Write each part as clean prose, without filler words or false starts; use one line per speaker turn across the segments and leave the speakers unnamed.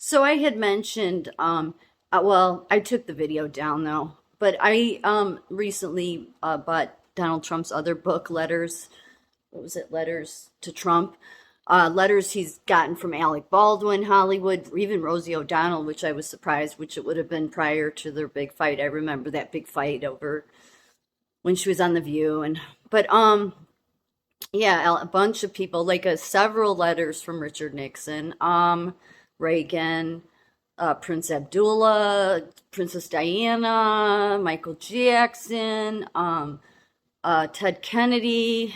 So I had mentioned, well, I took the video down though, but I recently bought Donald Trump's other book, Letters. What was it? Letters to Trump. Letters he's gotten from Alec Baldwin, Hollywood, even Rosie O'Donnell, which I was surprised, which it would have been prior to their big fight. I remember that big fight over when she was on The View, and but yeah, a bunch of people, like several letters from Richard Nixon, Reagan, Prince Abdullah, Princess Diana, Michael Jackson, Ted Kennedy,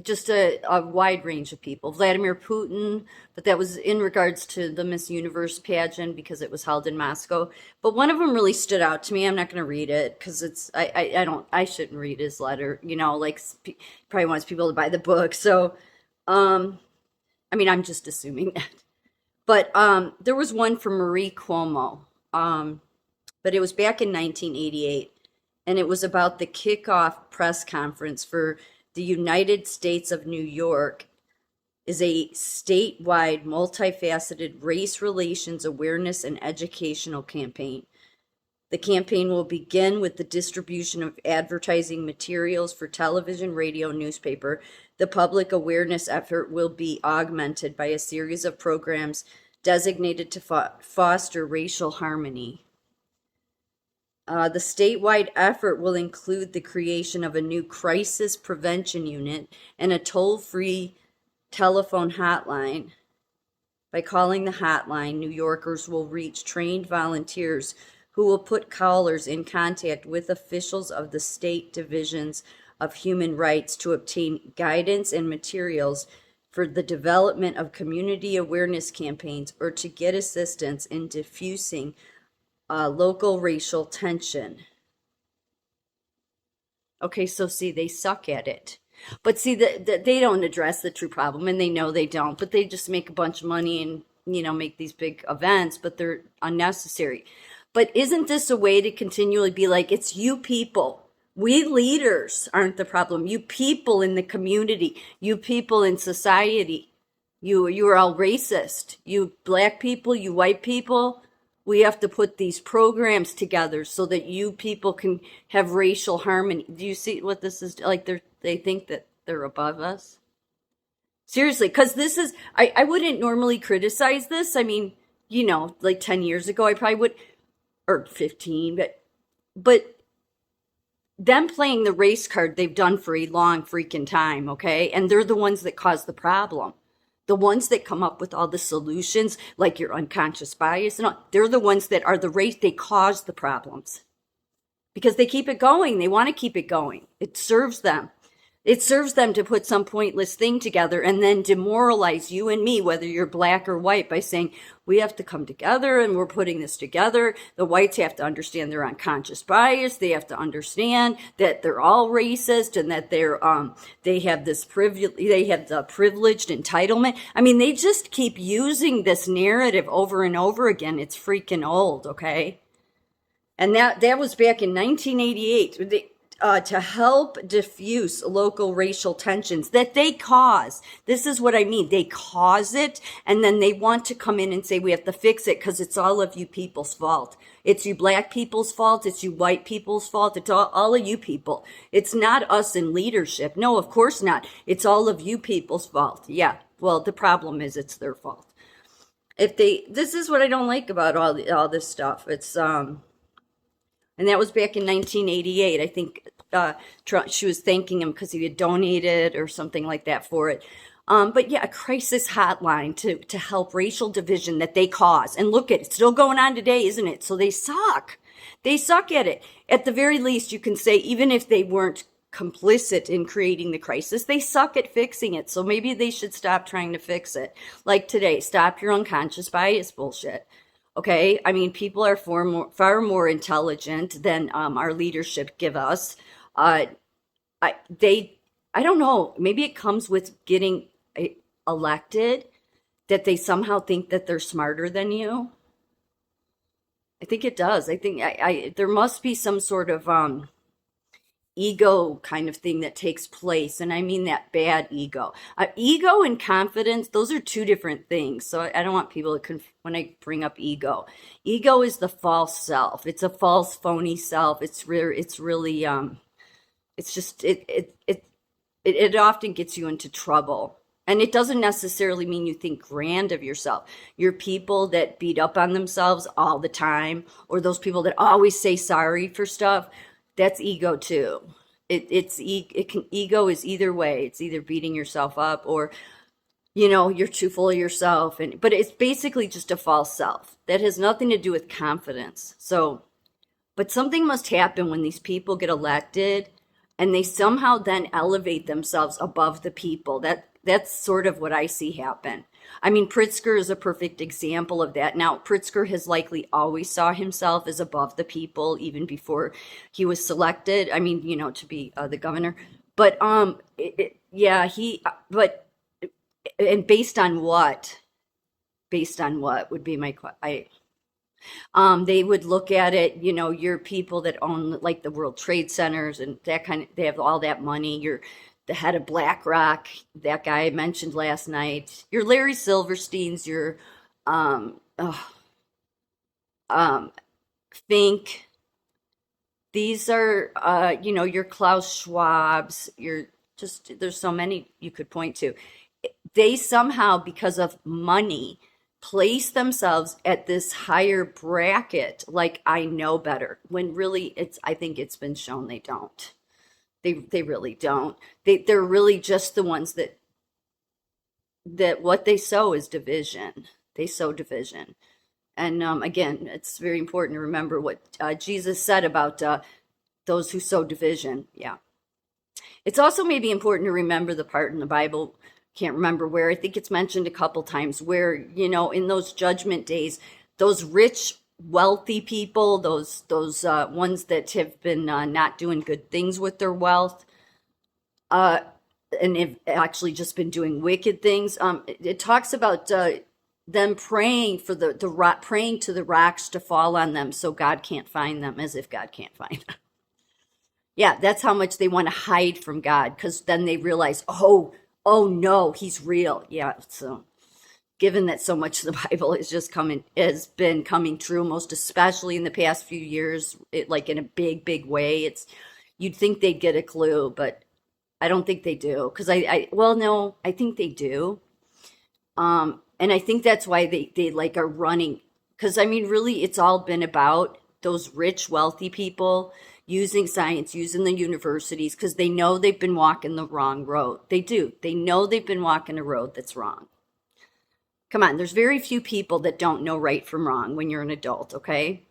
just a wide range of people. Vladimir Putin, but that was in regards to the Miss Universe pageant because it was held in Moscow. But one of them really stood out to me. I'm not going to read it because I don't I shouldn't read his letter. Like probably wants people to buy the book. So I mean I'm just assuming that. But there was one from Marie Cuomo, but it was back in 1988, and it was about the kickoff press conference for the United States of New York is a statewide, multifaceted race relations awareness and educational campaign. The campaign will begin with the distribution of advertising materials for television, radio, newspaper. The public awareness effort will be augmented by a series of programs designated to foster racial harmony. The statewide effort will include the creation of a new crisis prevention unit and a toll-free telephone hotline. By calling the hotline, New Yorkers will reach trained volunteers who will put callers in contact with officials of the state divisions of human rights to obtain guidance and materials for the development of community awareness campaigns or to get assistance in diffusing local racial tension. Okay, so see, they suck at it. But see, they don't address the true problem, and they know they don't, but they just make a bunch of money and, make these big events, but they're unnecessary. But isn't this a way to continually be like, it's you people? We leaders aren't the problem. You people in the community, you people in society, you are all racist. You black people, you white people, we have to put these programs together so that you people can have racial harmony. Do you see what this is like? They think that they're above us. Seriously, because this is I wouldn't normally criticize this. I mean, like 10 years ago I probably would, or 15, but them playing the race card they've done for a long freaking time, okay? And they're the ones that cause the problem. The ones that come up with all the solutions, like your unconscious bias and all, they're the ones that are the race, they cause the problems. Because they keep it going. They want to keep it going. It serves them. It serves them to put some pointless thing together and then demoralize you and me, whether you're black or white, by saying, we have to come together and we're putting this together. The whites have to understand their unconscious bias. They have to understand that they're all racist and that they have this privilege, they have the privileged entitlement. I mean, they just keep using this narrative over and over again. It's freaking old, okay? And that was back in 1988. To help diffuse local racial tensions that they cause. This is what I mean. They cause it, and then they want to come in and say, we have to fix it because it's all of you people's fault. It's you black people's fault. It's you white people's fault. It's all of you people. It's not us in leadership. No, of course not. It's all of you people's fault. Yeah. Well, the problem is it's their fault. This is what I don't like about all this stuff. It's, and that was back in 1988. I think Trump, she was thanking him because he had donated or something like that for it. But yeah, a crisis hotline to help racial division that they cause. And look, it's still going on today, isn't it? So they suck. They suck at it. At the very least, you can say, even if they weren't complicit in creating the crisis, they suck at fixing it. So maybe they should stop trying to fix it. Like today, stop your unconscious bias bullshit. Okay, I mean, people are far more intelligent than our leadership give us. Uh, I don't know. Maybe it comes with getting elected that they somehow think that they're smarter than you. I think it does. I think there must be some sort of ego kind of thing that takes place. And I mean that bad ego. Ego and confidence, those are two different things. So I don't want people to, when I bring up ego, ego is the false self. It's a false, phony self. It's really, it's just, it often gets you into trouble. And it doesn't necessarily mean you think grand of yourself. You're people that beat up on themselves all the time, or those people that always say sorry for stuff. That's ego too. Ego is either way. It's either beating yourself up, or you're too full of yourself. But it's basically just a false self that has nothing to do with confidence. So, but something must happen when these people get elected and they somehow then elevate themselves above the people. That's sort of what I see happen. I mean, Pritzker is a perfect example of that. Now, Pritzker has likely always saw himself as above the people, even before he was selected. I mean, to be the governor. But yeah, and based on what? Based on what would be my question. They would look at it, you're people that own like the World Trade Centers and that they have all that money. You're the head of BlackRock, that guy I mentioned last night. You're Larry Silverstein's, you're oh, um, Fink. These are, your Klaus Schwab's, there's so many you could point to. They somehow, because of money, place themselves at this higher bracket, like I know better, when really I think it's been shown they don't. They really don't. They're really just the ones that what they sow is division. They sow division. And again, it's very important to remember what Jesus said about those who sow division. Yeah. It's also maybe important to remember the part in the Bible, can't remember where, I think it's mentioned a couple times, where, in those judgment days, those rich, wealthy people, those ones that have been not doing good things with their wealth, and have actually just been doing wicked things. It talks about them praying for praying to the rocks to fall on them so God can't find them, as if God can't find them. Yeah, that's how much they want to hide from God, because then they realize, oh no, he's real. Yeah, so given that so much of the Bible has been coming true, most especially in the past few years, like in a big way, you'd think they'd get a clue, but I don't think they do. Because no, I think they do. And I think that's why they like are running. Because I mean, really, it's all been about those rich, wealthy people using science, using the universities, because they know they've been walking the wrong road. They do. They know they've been walking a road that's wrong. Come on, there's very few people that don't know right from wrong when you're an adult, okay?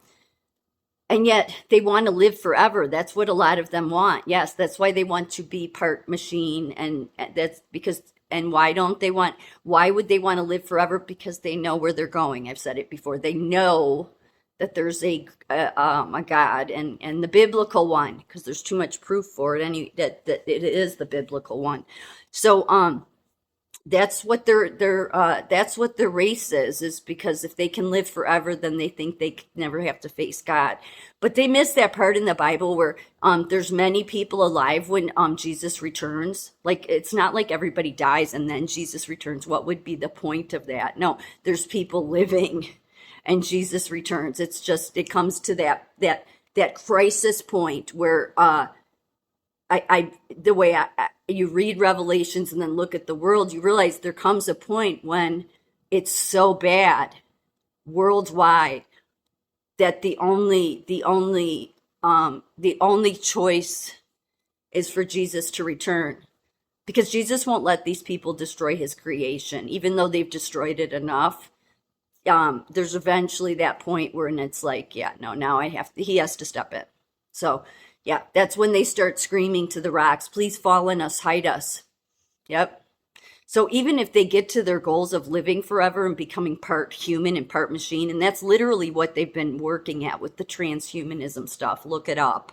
And yet they want to live forever. That's what a lot of them want. Yes, that's why they want to be part machine. And that's because, and why would they want to live forever? Because they know where they're going. I've said it before. They know that there's a God, and the biblical one, because there's too much proof for it. That it is the biblical one. So that's what that's what their race is because if they can live forever, then they think they never have to face God. But they miss that part in the Bible where there's many people alive when Jesus returns. Like, it's not like everybody dies and then Jesus returns. What would be the point of that? No, there's people living and Jesus returns. It's just, it comes to that crisis point where the way you read Revelations and then look at the world, you realize there comes a point when it's so bad worldwide that the only choice is for Jesus to return, because Jesus won't let these people destroy his creation, even though they've destroyed it enough. There's eventually that point where it's like, yeah, no, now he has to step in. So yeah, that's when they start screaming to the rocks, please fall on us, hide us. Yep. So even if they get to their goals of living forever and becoming part human and part machine, and that's literally what they've been working at with the transhumanism stuff, look it up.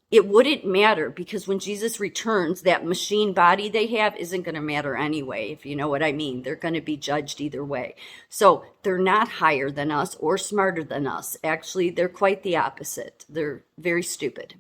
It wouldn't matter, because when Jesus returns, that machine body they have isn't going to matter anyway, if you know what I mean. They're going to be judged either way. So they're not higher than us or smarter than us. Actually, they're quite the opposite. They're very stupid.